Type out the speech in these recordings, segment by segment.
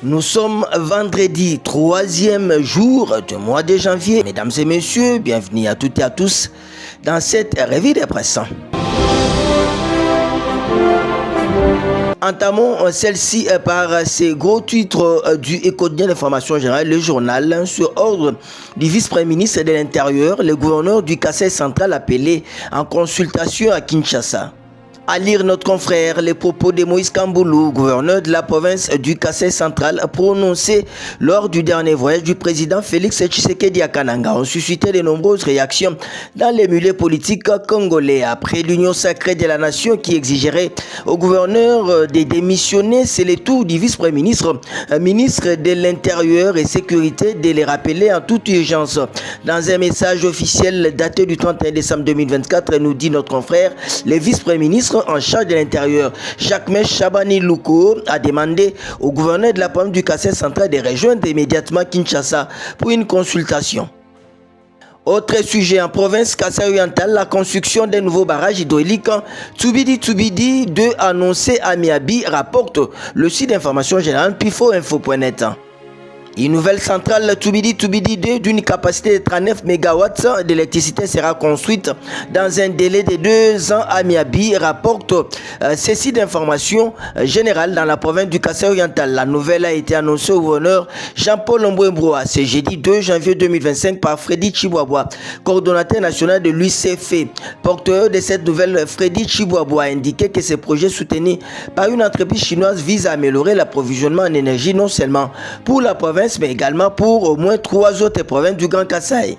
Nous sommes vendredi, 3e jour du mois de janvier. Mesdames et messieurs, bienvenue à toutes et à tous dans cette revue de presse. Entamons celle-ci par ces gros titres du quotidien d'information générale, le journal, sur ordre du vice-premier ministre de l'Intérieur, le gouverneur du Kasaï central appelé en consultation à Kinshasa. À lire notre confrère, les propos de Moïse Kamboulou, gouverneur de la province du Kasaï central, prononcés lors du dernier voyage du président Félix Tshisekedi à Kananga, ont suscité de nombreuses réactions dans les milieux politiques congolais. Après l'union sacrée de la nation qui exigerait au gouverneur de démissionner, c'est le tour du vice-premier ministre, ministre de l'Intérieur et Sécurité, de les rappeler en toute urgence. Dans un message officiel daté du 31 décembre 2024, nous dit notre confrère, le vice-premier ministre en charge de l'Intérieur, Jacques Chabani Louko, a demandé au gouverneur de la province du Kasaï central de rejoindre immédiatement Kinshasa pour une consultation. Autre sujet en province Kasaï oriental, la construction d'un nouveau barrage hydraulique Tsubidi 2 annoncé à Miabi, rapporte le site d'information générale pifoinfo.net. Une nouvelle centrale Tsubidi 2 d'une capacité de 39 MW d'électricité sera construite dans un délai de 2 ans à Miabi, rapporte ceci d'information générale dans la province du Kasaï oriental. La nouvelle a été annoncée au gouverneur Jean-Paul Mbouembroa ce jeudi 2 janvier 2025 par Freddy Chibouabwa, coordonnateur national de l'UCF. Porteur de cette nouvelle, Freddy Chibouabwa a indiqué que ce projet soutenu par une entreprise chinoise vise à améliorer l'approvisionnement en énergie non seulement pour la province mais également pour au moins 3 autres provinces du Grand Kasaï.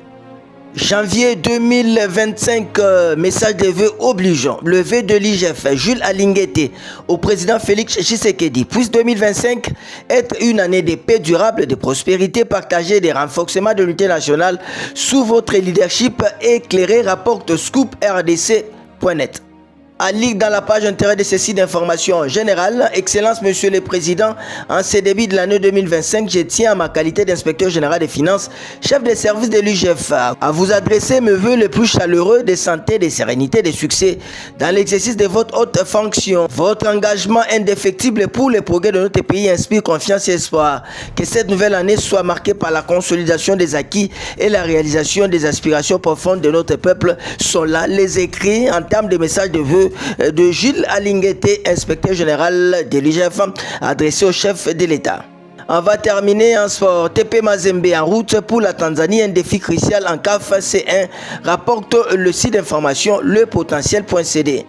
Janvier 2025, message de vœux obligeant. Le vœu de l'IGF, Jules Alinguete, au président Félix Tshisekedi. Puisse 2025 être une année de paix durable, de prospérité partagée, de renforcement de l'unité nationale sous votre leadership éclairé, rapporte scooprdc.net. À lire dans la page intérieure de ce site d'information générale, Excellence Monsieur le Président, en ce début de l'année 2025, je tiens à ma qualité d'inspecteur général des finances, chef des services de l'UGF, à vous adresser mes vœux les plus chaleureux de santé, de sérénité, de succès dans l'exercice de votre haute fonction. Votre engagement indéfectible pour le progrès de notre pays inspire confiance et espoir. Que cette nouvelle année soit marquée par la consolidation des acquis et la réalisation des aspirations profondes de notre peuple. Sont là les écrits en termes de messages de vœux de Jules Alinguete, inspecteur général de l'IGF, adressé au chef de l'État. On va terminer en sport. TP Mazembe en route pour la Tanzanie, un défi crucial en CAF C1, rapporte le site d'information lepotentiel.cd.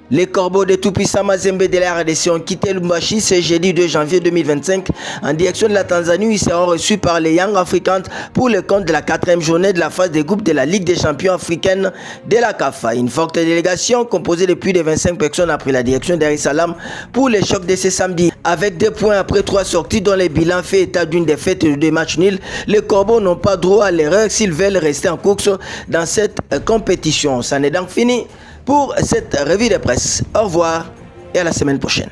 Les corbeaux de tout-puissant Mazembe de la RDC ont quitté Lubumbashi ce jeudi 2 janvier 2025 en direction de la Tanzanie où ils seront reçus par les Young Africans pour le compte de la 4e journée de la phase de groupe de la Ligue des champions africaine de la CAF. Une forte délégation composée de plus de 25 personnes a pris la direction d'Dar es Salaam pour le choc de ce samedi. Avec 2 points après 3 sorties dont les bilans fait état d'une défaite et de 2 matchs nuls, les corbeaux n'ont pas droit à l'erreur s'ils veulent rester en course dans cette compétition. Ça n'est donc fini pour cette revue de presse. Au revoir et à la semaine prochaine.